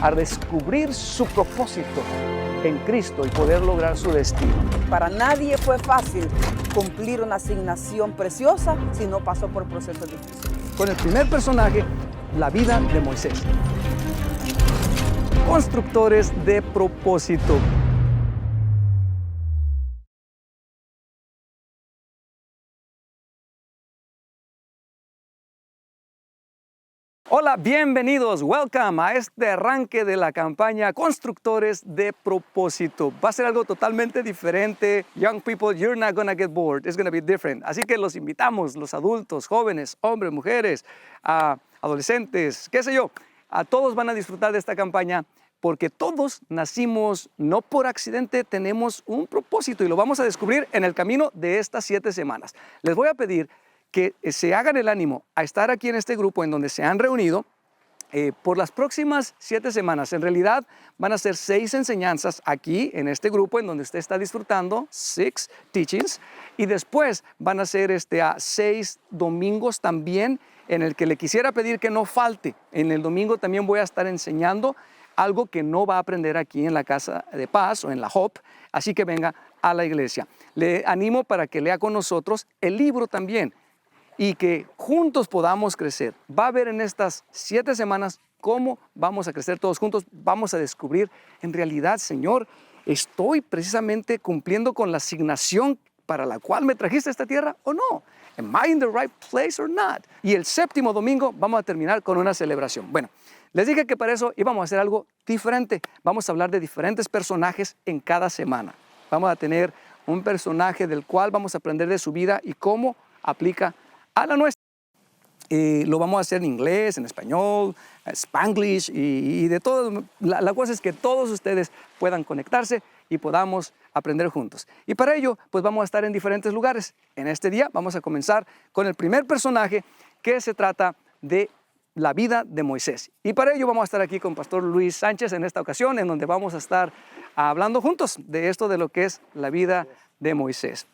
a descubrir su propósito en Cristo y poder lograr su destino. Para nadie fue fácil cumplir una asignación preciosa si no pasó por procesos difíciles. Con el primer personaje, la vida de Moisés. Constructores de propósito. Hola, bienvenidos, welcome a este arranque de la campaña Constructores de Propósito. Va a ser algo totalmente diferente. Young people, you're not gonna get bored. It's gonna be different. Así que los invitamos, los adultos, jóvenes, hombres, mujeres, adolescentes, qué sé yo. A todos van a disfrutar de esta campaña porque todos nacimos no por accidente, tenemos un propósito y lo vamos a descubrir en el camino de estas 7 semanas. Les voy a pedir que se hagan el ánimo a estar aquí en este grupo en donde se han reunido por las próximas 7 semanas. En realidad van a ser 6 enseñanzas aquí en este grupo en donde usted está disfrutando, 6 teachings, y después van a ser 6 domingos también en el que le quisiera pedir que no falte. En el domingo también voy a estar enseñando algo que no va a aprender aquí en la Casa de Paz o en la Hope, así que venga a la iglesia. Le animo para que lea con nosotros el libro también, y que juntos podamos crecer. Va a ver en estas 7 semanas cómo vamos a crecer todos juntos. Vamos a descubrir, en realidad, Señor, ¿estoy precisamente cumpliendo con la asignación para la cual me trajiste a esta tierra o no? Am I in the right place or not? Y el 7º domingo vamos a terminar con una celebración. Bueno, les dije que para eso íbamos a hacer algo diferente. Vamos a hablar de diferentes personajes en cada semana. Vamos a tener un personaje del cual vamos a aprender de su vida y cómo aplica a la nuestra. Lo vamos a hacer en inglés, en español, Spanglish y de todo. La cosa es que todos ustedes puedan conectarse y podamos aprender juntos. Y para ello, pues vamos a estar en diferentes lugares. En este día vamos a comenzar con el primer personaje que se trata de la vida de Moisés. Y para ello vamos a estar aquí con Pastor Luis Sánchez en esta ocasión, en donde vamos a estar hablando juntos de esto de lo que es la vida de Moisés.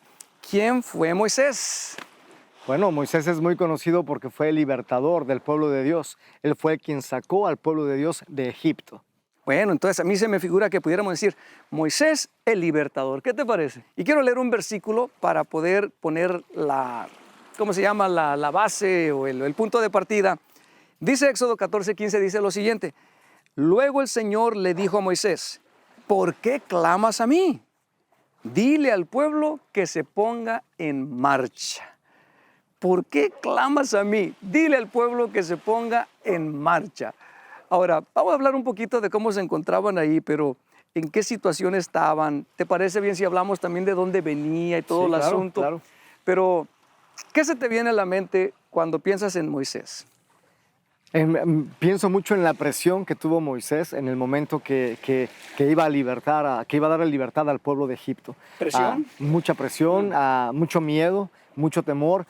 ¿Quién fue Moisés? Bueno, Moisés es muy conocido porque fue el libertador del pueblo de Dios. Él fue quien sacó al pueblo de Dios de Egipto. Bueno, entonces a mí se me figura que pudiéramos decir, Moisés el libertador. ¿Qué te parece? Y quiero leer un versículo para poder poner la base o el punto de partida. Dice Éxodo 14:15, dice lo siguiente. Luego el Señor le dijo a Moisés, ¿por qué clamas a mí? Dile al pueblo que se ponga en marcha. ¿Por qué clamas a mí? Dile al pueblo que se ponga en marcha. Ahora, vamos a hablar un poquito de cómo se encontraban ahí, pero ¿en qué situación estaban? ¿Te parece bien si hablamos también de dónde venía y todo el asunto? Claro. Pero, ¿qué se te viene a la mente cuando piensas en Moisés? Pienso mucho en la presión que tuvo Moisés en el momento que iba a dar libertad al pueblo de Egipto. ¿Presión? Mucha presión, mucho miedo, mucho temor.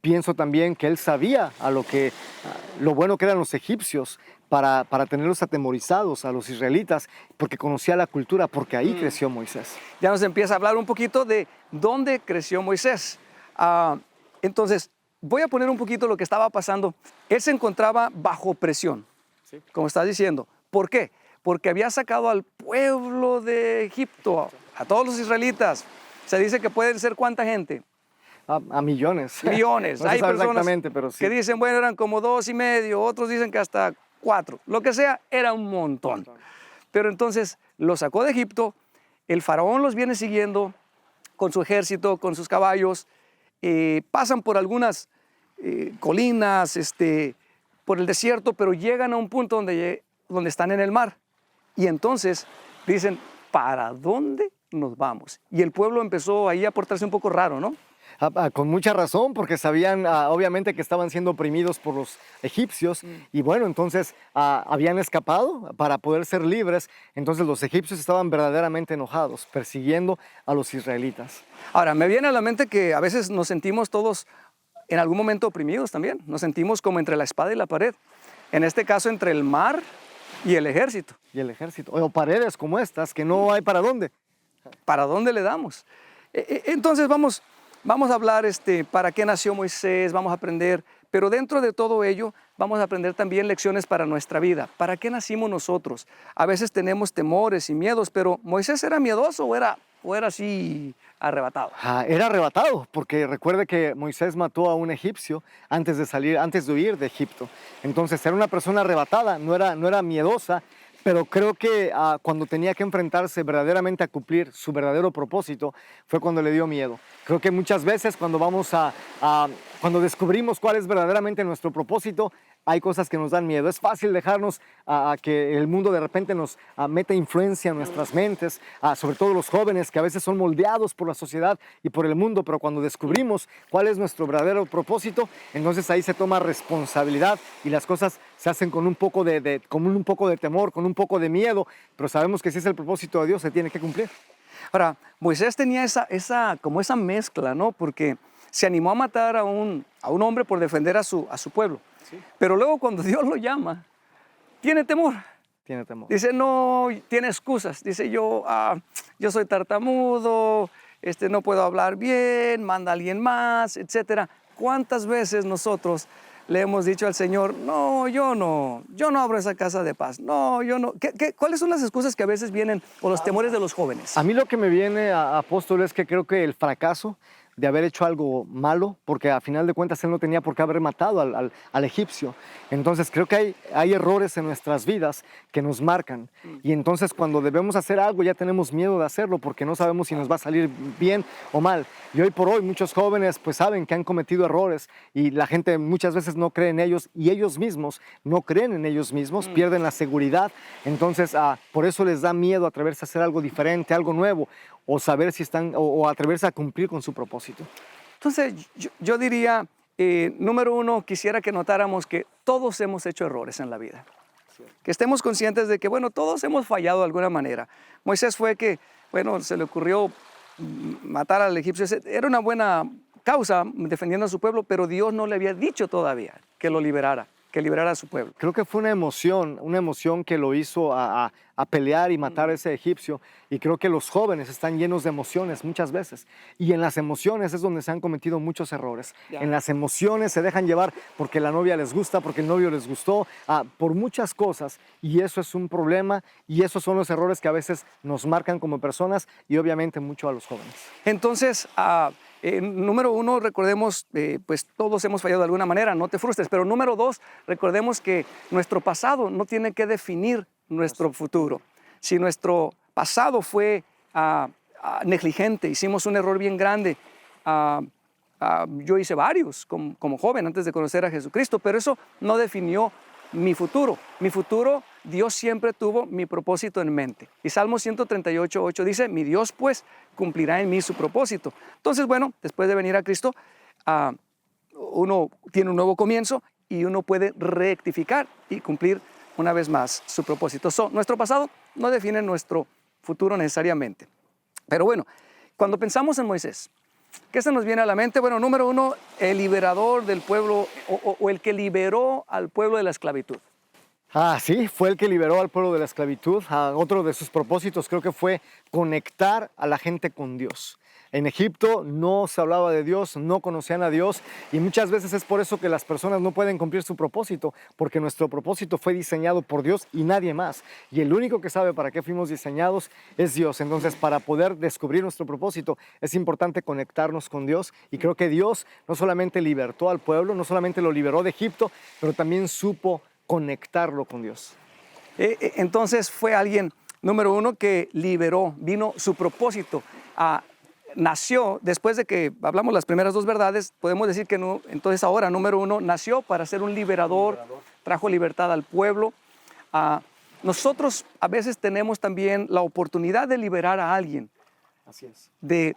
Pienso también que él sabía lo bueno que eran los egipcios para tenerlos atemorizados a los israelitas, porque conocía la cultura, porque ahí creció Moisés. Ya nos empieza a hablar un poquito de dónde creció Moisés. Entonces, voy a poner un poquito lo que estaba pasando. Él se encontraba bajo presión, sí, como estás diciendo. ¿Por qué? Porque había sacado al pueblo de Egipto, a todos los israelitas. Se dice que pueden ser ¿cuánta gente? A millones. Millones. No Hay personas exactamente, pero sí, que dicen, bueno, eran como 2,5, otros dicen que hasta 4. Lo que sea, era un montón. Pero entonces los sacó de Egipto, el faraón los viene siguiendo con su ejército, con sus caballos, pasan por algunas colinas, por el desierto, pero llegan a un punto donde están en el mar. Y entonces dicen, ¿para dónde nos vamos? Y el pueblo empezó ahí a portarse un poco raro, ¿no? Con mucha razón, porque sabían obviamente que estaban siendo oprimidos por los egipcios y bueno, entonces habían escapado para poder ser libres. Entonces los egipcios estaban verdaderamente enojados, persiguiendo a los israelitas. Ahora, me viene a la mente que a veces nos sentimos todos en algún momento oprimidos también. Nos sentimos como entre la espada y la pared. En este caso, entre el mar y el ejército. O paredes como estas, que no hay para dónde. ¿Para dónde le damos? Entonces vamos a hablar para qué nació Moisés, vamos a aprender, pero dentro de todo ello vamos a aprender también lecciones para nuestra vida. ¿Para qué nacimos nosotros? A veces tenemos temores y miedos, pero ¿Moisés era miedoso o era así arrebatado? Era arrebatado, porque recuerde que Moisés mató a un egipcio antes de huir de Egipto. Entonces era una persona arrebatada, no era miedosa, pero creo que cuando tenía que enfrentarse verdaderamente a cumplir su verdadero propósito, fue cuando le dio miedo. Creo que muchas veces cuando cuando descubrimos cuál es verdaderamente nuestro propósito, hay cosas que nos dan miedo. Es fácil dejarnos a que el mundo de repente nos meta influencia en nuestras mentes, sobre todo los jóvenes que a veces son moldeados por la sociedad y por el mundo, pero cuando descubrimos cuál es nuestro verdadero propósito, entonces ahí se toma responsabilidad y las cosas se hacen con un poco de temor, con un poco de miedo, pero sabemos que si es el propósito de Dios, se tiene que cumplir. Ahora, Moisés tenía como esa mezcla, ¿no? Porque se animó a matar a un hombre por defender a su pueblo. Sí. Pero luego cuando Dios lo llama, tiene temor. Tiene temor. Dice, no, tiene excusas. Dice, yo soy tartamudo, no puedo hablar bien, manda a alguien más, etc. ¿Cuántas veces nosotros le hemos dicho al Señor, no, yo no abro esa casa de paz, no, yo no? ¿Cuáles son las excusas que a veces vienen o los temores de los jóvenes? A mí lo que me viene, apóstol, es que creo que el fracaso de haber hecho algo malo, porque a final de cuentas él no tenía por qué haber matado al egipcio. Entonces creo que hay errores en nuestras vidas que nos marcan. Y entonces cuando debemos hacer algo ya tenemos miedo de hacerlo porque no sabemos si nos va a salir bien o mal. Y hoy por hoy muchos jóvenes pues saben que han cometido errores y la gente muchas veces no cree en ellos y ellos mismos no creen en ellos mismos, pierden la seguridad. Entonces por eso les da miedo atreverse a hacer algo diferente, algo nuevo, o saber si o atreverse a cumplir con su propósito. Entonces, yo diría, número uno, quisiera que notáramos que todos hemos hecho errores en la vida. Sí. Que estemos conscientes de que, bueno, todos hemos fallado de alguna manera. Moisés fue que, bueno, se le ocurrió matar al egipcio. Era una buena causa defendiendo a su pueblo, pero Dios no le había dicho todavía que lo liberara, que liberara a su pueblo. Creo que fue una emoción que lo hizo a pelear y matar a ese egipcio. Y creo que los jóvenes están llenos de emociones muchas veces. Y en las emociones es donde se han cometido muchos errores. En las emociones se dejan llevar porque la novia les gusta, porque el novio les gustó, por muchas cosas. Y eso es un problema y esos son los errores que a veces nos marcan como personas y obviamente mucho a los jóvenes. Entonces, número uno, recordemos, pues todos hemos fallado de alguna manera, no te frustres. Pero número dos, recordemos que nuestro pasado no tiene que definir nuestro futuro. Si nuestro pasado fue negligente, hicimos un error bien grande, yo hice varios como joven antes de conocer a Jesucristo, pero eso no definió mi futuro. Mi futuro, Dios siempre tuvo mi propósito en mente. Y Salmo 138:8 dice, mi Dios pues cumplirá en mí su propósito. Entonces, bueno, después de venir a Cristo, uno tiene un nuevo comienzo y uno puede rectificar y cumplir una vez más su propósito. Nuestro pasado no define nuestro futuro necesariamente. Pero bueno, cuando pensamos en Moisés, ¿qué se nos viene a la mente? Bueno, número uno, el liberador del pueblo o el que liberó al pueblo de la esclavitud. Sí, fue el que liberó al pueblo de la esclavitud. Otro de sus propósitos creo que fue conectar a la gente con Dios. En Egipto no se hablaba de Dios, no conocían a Dios y muchas veces es por eso que las personas no pueden cumplir su propósito, porque nuestro propósito fue diseñado por Dios y nadie más. Y el único que sabe para qué fuimos diseñados es Dios. Entonces, para poder descubrir nuestro propósito es importante conectarnos con Dios y creo que Dios no solamente libertó al pueblo, no solamente lo liberó de Egipto, pero también supo conectarlo con Dios. Entonces fue alguien, número uno, que liberó, vino su propósito nació, después de que hablamos las primeras dos verdades, podemos decir que no, entonces ahora, número uno, nació para ser un liberador, trajo libertad al pueblo. Nosotros a veces tenemos también la oportunidad de liberar a alguien. Así es. De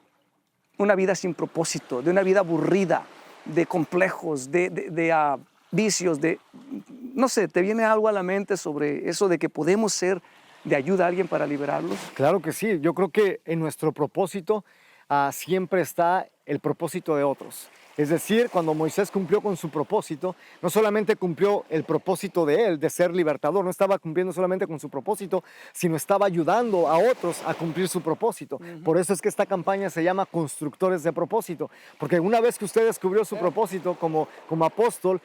una vida sin propósito, de una vida aburrida, de complejos, de vicios, no sé, ¿te viene algo a la mente sobre eso de que podemos ser de ayuda a alguien para liberarlos? Claro que sí, yo creo que en nuestro propósito siempre está el propósito de otros. Es decir, cuando Moisés cumplió con su propósito, no solamente cumplió el propósito de él, de ser libertador, no estaba cumpliendo solamente con su propósito, sino estaba ayudando a otros a cumplir su propósito. Por eso es que esta campaña se llama Constructores de Propósito, porque una vez que usted descubrió su propósito como apóstol,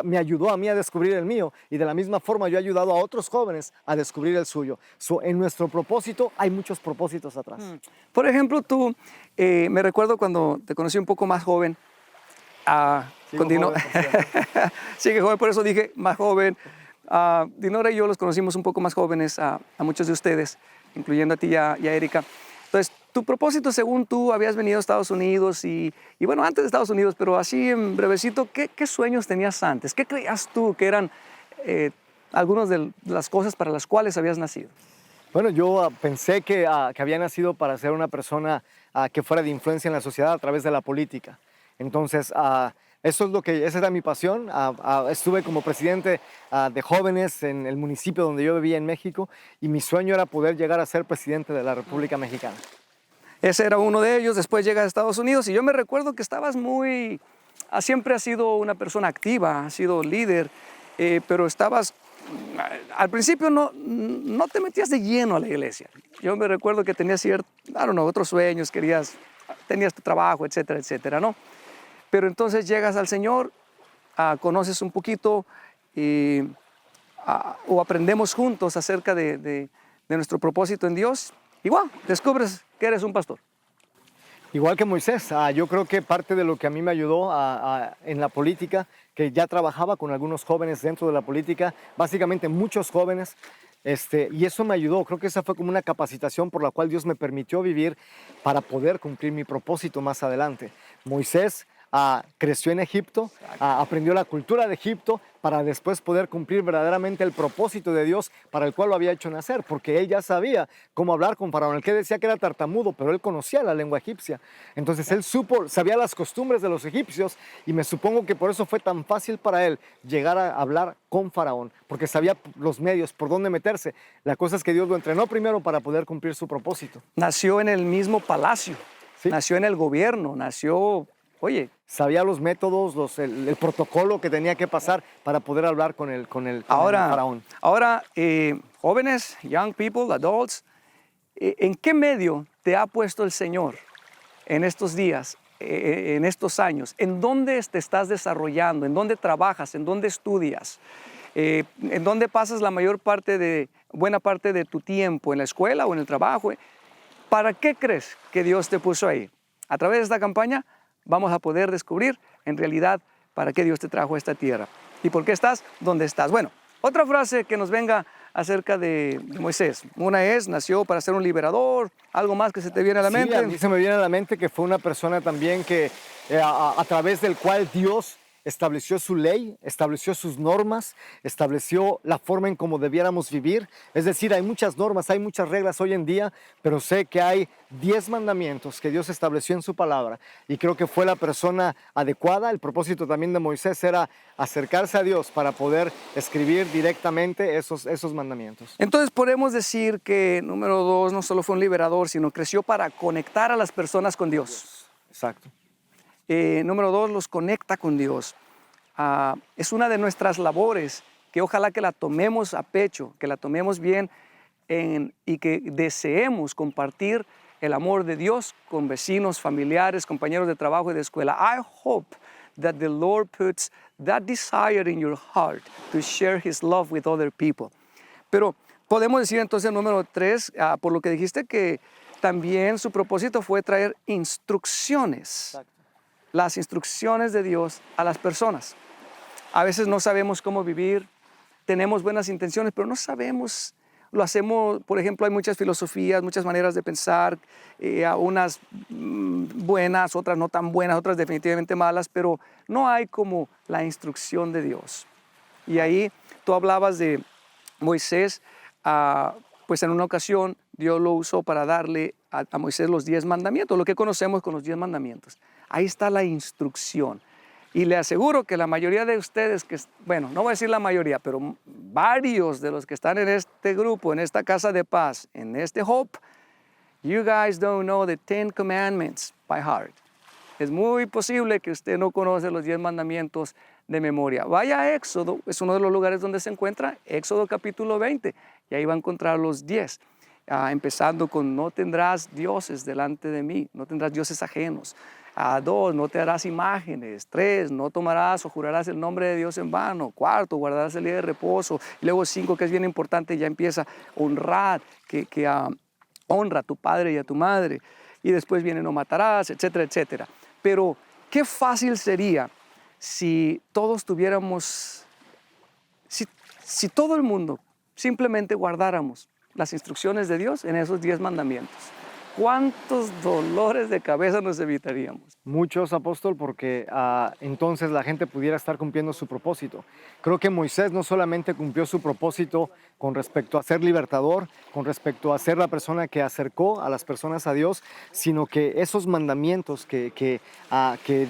me ayudó a mí a descubrir el mío, y de la misma forma yo he ayudado a otros jóvenes a descubrir el suyo. En nuestro propósito hay muchos propósitos atrás. Por ejemplo, tú, me recuerdo cuando te conocí un poco más joven, Sigo con Dino, joven, por cierto. sigue joven, por eso dije más joven. Dinora y yo los conocimos un poco más jóvenes a muchos de ustedes, incluyendo a ti y a Erika. Entonces, tu propósito, según tú, habías venido a Estados Unidos y bueno, antes de Estados Unidos, pero así en brevecito, ¿qué sueños tenías antes? ¿Qué creías tú que eran algunas de las cosas para las cuales habías nacido? Bueno, yo pensé que había nacido para ser una persona que fuera de influencia en la sociedad a través de la política. Entonces, esa era mi pasión. Estuve como presidente de jóvenes en el municipio donde yo vivía en México, y mi sueño era poder llegar a ser presidente de la República Mexicana. Ese era uno de ellos. Después llegas a Estados Unidos y yo me recuerdo que estabas siempre has sido una persona activa, has sido líder, pero al principio no te metías de lleno a la iglesia. Yo me recuerdo que tenías otros sueños, tenías tu trabajo, etcétera, etcétera, ¿no? Pero entonces llegas al Señor, conoces un poquito o aprendemos juntos acerca de nuestro propósito en Dios y descubres que eres un pastor. Igual que Moisés, yo creo que parte de lo que a mí me ayudó en la política, que ya trabajaba con algunos jóvenes dentro de la política, básicamente muchos jóvenes, y eso me ayudó. Creo que esa fue como una capacitación por la cual Dios me permitió vivir para poder cumplir mi propósito más adelante. Moisés creció en Egipto, aprendió la cultura de Egipto para después poder cumplir verdaderamente el propósito de Dios para el cual lo había hecho nacer, porque él ya sabía cómo hablar con Faraón. El que decía que era tartamudo, pero él conocía la lengua egipcia. Entonces él sabía las costumbres de los egipcios, y me supongo que por eso fue tan fácil para él llegar a hablar con Faraón, porque sabía los medios, por dónde meterse. La cosa es que Dios lo entrenó primero para poder cumplir su propósito. Nació en el mismo palacio, Sí. nació en el gobierno, Sabía los métodos, el protocolo que tenía que pasar para poder hablar con el faraón. Ahora, jóvenes, young people, adults, ¿en qué medio te ha puesto el Señor en estos días, en estos años? ¿En dónde te estás desarrollando? ¿En dónde trabajas? ¿En dónde estudias? ¿En dónde pasas buena parte de tu tiempo? ¿En la escuela o en el trabajo? ¿Para qué crees que Dios te puso ahí? A través de esta campaña vamos a poder descubrir en realidad para qué Dios te trajo a esta tierra y por qué estás donde estás. Bueno, otra frase que nos venga acerca de Moisés. Una es, nació para ser un liberador. ¿Algo más que se te viene a la mente? Sí, a mí se me viene a la mente que fue una persona también que a través del cual Dios estableció su ley, estableció sus normas, estableció la forma en cómo debiéramos vivir. Es decir, hay muchas normas, hay muchas reglas hoy en día, pero sé que hay 10 mandamientos que Dios estableció en su palabra, y creo que fue la persona adecuada. El propósito también de Moisés era acercarse a Dios para poder escribir directamente esos mandamientos. Entonces podemos decir que, número 2, no solo fue un liberador, sino creció para conectar a las personas con Dios. Exacto. Número 2, los conecta con Dios. Es una de nuestras labores que ojalá que la tomemos a pecho, que la tomemos bien y que deseemos compartir el amor de Dios con vecinos, familiares, compañeros de trabajo y de escuela. I hope that the Lord puts that desire in your heart to share His love with other people. Pero podemos decir entonces, número 3, por lo que dijiste, que también su propósito fue traer instrucciones. Exacto. Las instrucciones de Dios a las personas. A veces no sabemos cómo vivir, tenemos buenas intenciones, pero no sabemos, lo hacemos, por ejemplo, hay muchas filosofías, muchas maneras de pensar, unas buenas, otras no tan buenas, otras definitivamente malas, pero no hay como la instrucción de Dios. Y ahí tú hablabas de Moisés, pues en una ocasión Dios lo usó para darle a Moisés los 10 mandamientos, lo que conocemos con los 10 mandamientos. Ahí está la instrucción. Y le aseguro que la mayoría de ustedes, no voy a decir la mayoría, pero varios de los que están en este grupo, en esta casa de paz, en este Hope, you guys don't know the 10 commandments by heart. Es muy posible que usted no conoce los 10 mandamientos de memoria. Vaya a Éxodo, es uno de los lugares donde se encuentra, Éxodo capítulo 20, y ahí va a encontrar los 10. Empezando con no tendrás dioses delante de mí, no tendrás dioses ajenos. 2, no te harás imágenes. 3, no tomarás o jurarás el nombre de Dios en vano. 4, guardarás el día de reposo. Y luego 5, que es bien importante, ya empieza honrar, honra a tu padre y a tu madre. Y después viene no matarás, etcétera, etcétera. Pero qué fácil sería si todos tuviéramos, si todo el mundo simplemente guardáramos las instrucciones de Dios en esos 10 mandamientos. ¿Cuántos dolores de cabeza nos evitaríamos? Muchos, apóstol, porque entonces la gente pudiera estar cumpliendo su propósito. Creo que Moisés no solamente cumplió su propósito con respecto a ser libertador, con respecto a ser la persona que acercó a las personas a Dios, sino que esos mandamientos que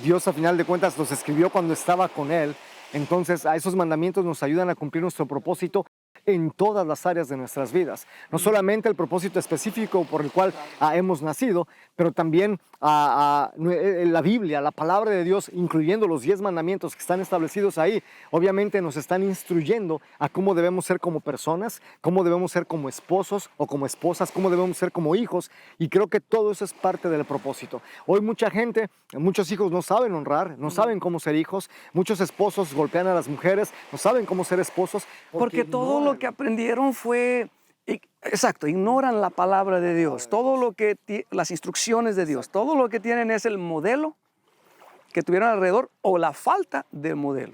Dios a final de cuentas los escribió cuando estaba con él, entonces a esos mandamientos nos ayudan a cumplir nuestro propósito en todas las áreas de nuestras vidas. No solamente el propósito específico por el cual hemos nacido, pero también la Biblia, la palabra de Dios, incluyendo los 10 mandamientos que están establecidos ahí, obviamente nos están instruyendo a cómo debemos ser como personas, cómo debemos ser como esposos o como esposas, cómo debemos ser como hijos, y creo que todo eso es parte del propósito. Hoy mucha gente, muchos hijos no saben honrar, no saben cómo ser hijos, muchos esposos golpean a las mujeres, no saben cómo ser esposos. Porque todo lo que aprendieron fue, exacto, ignoran la palabra de Dios, todo lo que, las instrucciones de Dios, todo lo que tienen es el modelo que tuvieron alrededor o la falta del modelo.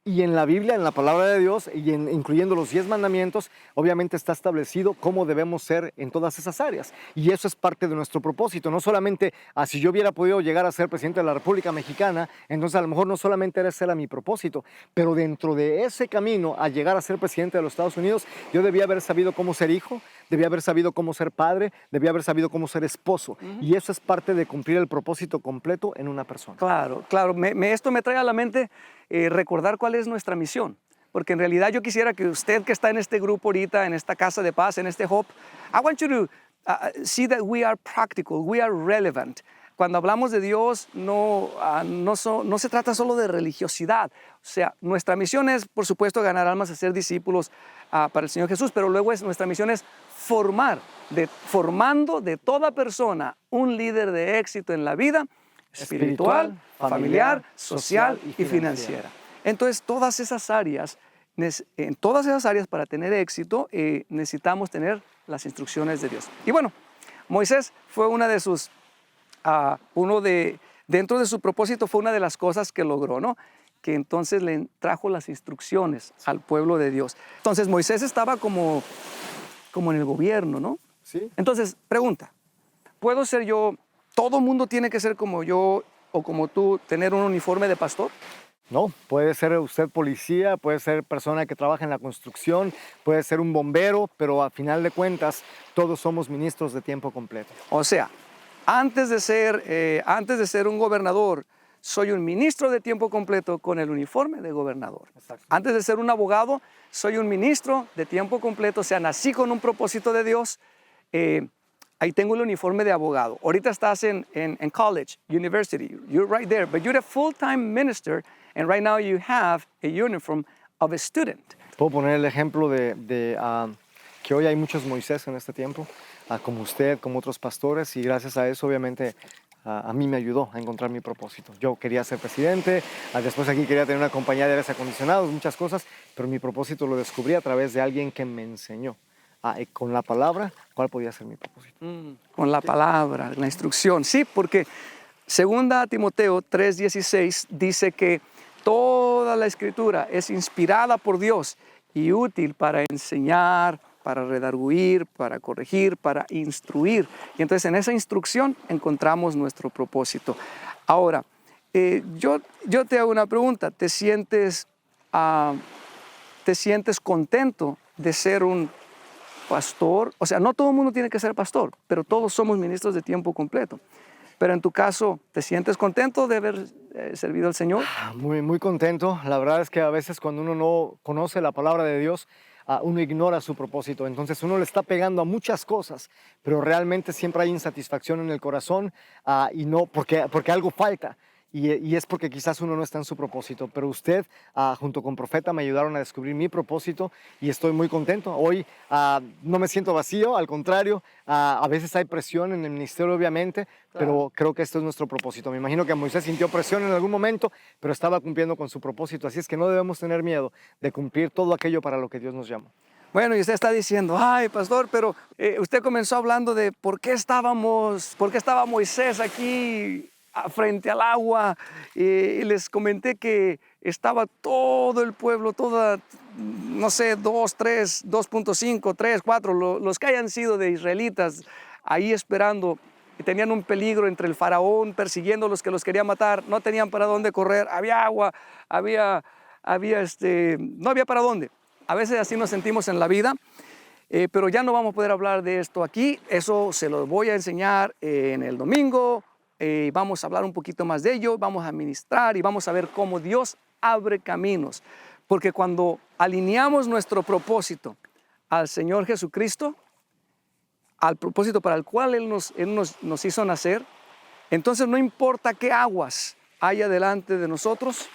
Y en la Biblia, en la palabra de Dios, incluyendo los 10 mandamientos, obviamente está establecido cómo debemos ser en todas esas áreas. Y eso es parte de nuestro propósito. No solamente, si yo hubiera podido llegar a ser presidente de la República Mexicana, entonces a lo mejor no solamente ese era mi propósito, pero dentro de ese camino a llegar a ser presidente de los Estados Unidos, yo debía haber sabido cómo ser hijo, debía haber sabido cómo ser padre, debía haber sabido cómo ser esposo. Y eso es parte de cumplir el propósito completo en una persona. Claro, claro. Esto me trae a la mente recordar cuál es nuestra misión. Porque en realidad yo quisiera que usted que está en este grupo ahorita, en esta casa de paz, en este Hope, I want you to see that we are practical, we are relevant. Cuando hablamos de Dios, no se trata solo de religiosidad. O sea, nuestra misión es, por supuesto, ganar almas, hacer discípulos para el Señor Jesús, pero luego nuestra misión es formando de toda persona un líder de éxito en la vida espiritual, familiar, social y financiera. Entonces, en todas esas áreas para tener éxito, necesitamos tener las instrucciones de Dios. Y bueno, Moisés fue dentro de su propósito fue una de las cosas que logró, ¿no? Que entonces le trajo las instrucciones al pueblo de Dios. Entonces, Moisés estaba como en el gobierno, ¿no? Sí. Entonces, pregunta, ¿puedo ser yo, todo mundo tiene que ser como yo o como tú, tener un uniforme de pastor? No, puede ser usted policía, puede ser persona que trabaja en la construcción, puede ser un bombero, pero a final de cuentas todos somos ministros de tiempo completo. O sea, antes de ser un gobernador, soy un ministro de tiempo completo con el uniforme de gobernador. Exacto. Antes de ser un abogado, soy un ministro de tiempo completo, o sea, nací con un propósito de Dios. Ahí tengo el uniforme de abogado. Ahorita estás en college, university, you're right there, but you're a full-time minister, and right now you have a uniform of a student. Puedo poner el ejemplo de que hoy hay muchos Moisés en este tiempo, como usted, como otros pastores, y gracias a eso obviamente a mí me ayudó a encontrar mi propósito. Yo quería ser presidente, después aquí quería tener una compañía de aires acondicionados, muchas cosas, pero mi propósito lo descubrí a través de alguien que me enseñó. Con la palabra, ¿cuál podía ser mi propósito? Con la palabra, la instrucción. Sí, porque 2 Timoteo 3:16 dice que toda la escritura es inspirada por Dios y útil para enseñar, para redarguir, para corregir, para instruir. Y entonces en esa instrucción encontramos nuestro propósito. Ahora, yo te hago una pregunta. ¿Te sientes contento de ser un pastor? O sea, no todo el mundo tiene que ser pastor, pero todos somos ministros de tiempo completo. Pero en tu caso, ¿te sientes contento de haber servido al Señor? Muy, muy contento. La verdad es que a veces cuando uno no conoce la palabra de Dios, uno ignora su propósito. Entonces uno le está pegando a muchas cosas, pero realmente siempre hay insatisfacción en el corazón y no porque algo falta. Y es porque quizás uno no está en su propósito, pero usted junto con Profeta me ayudaron a descubrir mi propósito y estoy muy contento. Hoy no me siento vacío, al contrario, a veces hay presión en el ministerio obviamente, pero creo que esto es nuestro propósito. Me imagino que Moisés sintió presión en algún momento, pero estaba cumpliendo con su propósito, así es que no debemos tener miedo de cumplir todo aquello para lo que Dios nos llamó. Bueno, y usted está diciendo, ay, pastor, pero usted comenzó hablando de por qué estaba Moisés aquí frente al agua, y les comenté que estaba todo el pueblo, no sé, 2, 3, 2.5, 3, 4, los que hayan sido de israelitas ahí esperando, y tenían un peligro entre el faraón persiguiendo a los que los quería matar, no tenían para dónde correr, había agua, no había para dónde. A veces así nos sentimos en la vida, pero ya no vamos a poder hablar de esto aquí, eso se lo voy a enseñar en el domingo. Vamos a hablar un poquito más de ello, vamos a ministrar y vamos a ver cómo Dios abre caminos. Porque cuando alineamos nuestro propósito al Señor Jesucristo, al propósito para el cual Él nos hizo nacer, entonces no importa qué aguas haya delante de nosotros,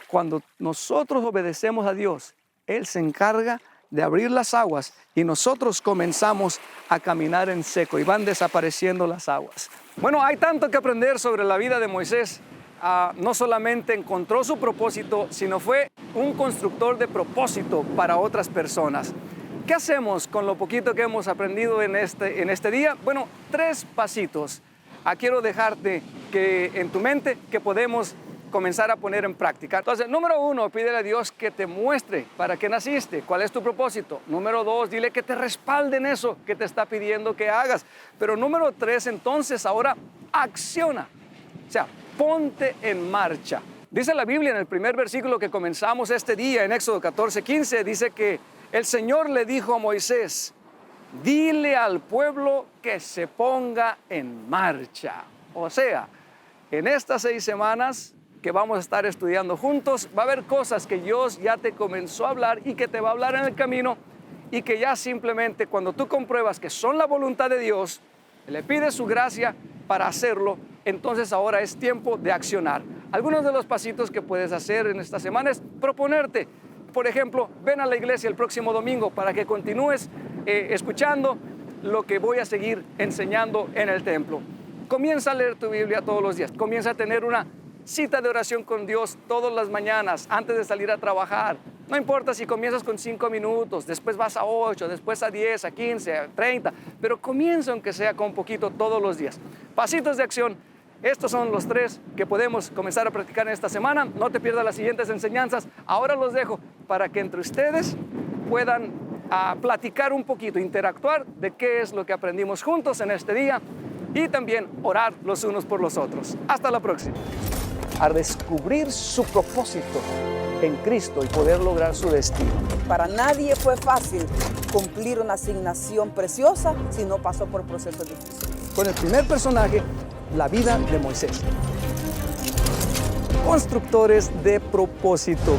cuando nosotros obedecemos a Dios, Él se encarga de abrir las aguas y nosotros comenzamos a caminar en seco y van desapareciendo las aguas. Bueno, hay tanto que aprender sobre la vida de Moisés. No solamente encontró su propósito, sino fue un constructor de propósito para otras personas. ¿Qué hacemos con lo poquito que hemos aprendido en este día? Bueno, 3 pasitos. Quiero dejarte en tu mente que podemos comenzar a poner en práctica. Entonces, número 1, pídele a Dios que te muestre para qué naciste, cuál es tu propósito. Número 2, dile que te respalde en eso que te está pidiendo que hagas. Pero número 3, entonces ahora acciona. O sea, ponte en marcha. Dice la Biblia en el primer versículo que comenzamos este día, en Éxodo 14:15, dice que el Señor le dijo a Moisés, dile al pueblo que se ponga en marcha. O sea, en estas 6 semanas que vamos a estar estudiando juntos, va a haber cosas que Dios ya te comenzó a hablar y que te va a hablar en el camino y que ya simplemente cuando tú compruebas que son la voluntad de Dios, le pides su gracia para hacerlo, entonces ahora es tiempo de accionar. Algunos de los pasitos que puedes hacer en esta semana es proponerte, por ejemplo, ven a la iglesia el próximo domingo para que continúes escuchando lo que voy a seguir enseñando en el templo. Comienza a leer tu Biblia todos los días, comienza a tener una cita de oración con Dios todas las mañanas antes de salir a trabajar. No importa si comienzas con 5 minutos, después vas a 8, después a 10, a 15, a 30, pero comienza aunque sea con poquito todos los días. Pasitos de acción. Estos son los 3 que podemos comenzar a practicar en esta semana. No te pierdas las siguientes enseñanzas. Ahora los dejo para que entre ustedes puedan platicar un poquito, interactuar de qué es lo que aprendimos juntos en este día y también orar los unos por los otros. Hasta la próxima. A descubrir su propósito en Cristo y poder lograr su destino. Para nadie fue fácil cumplir una asignación preciosa si no pasó por procesos difíciles. Con el primer personaje, la vida de Moisés. Constructores de propósito.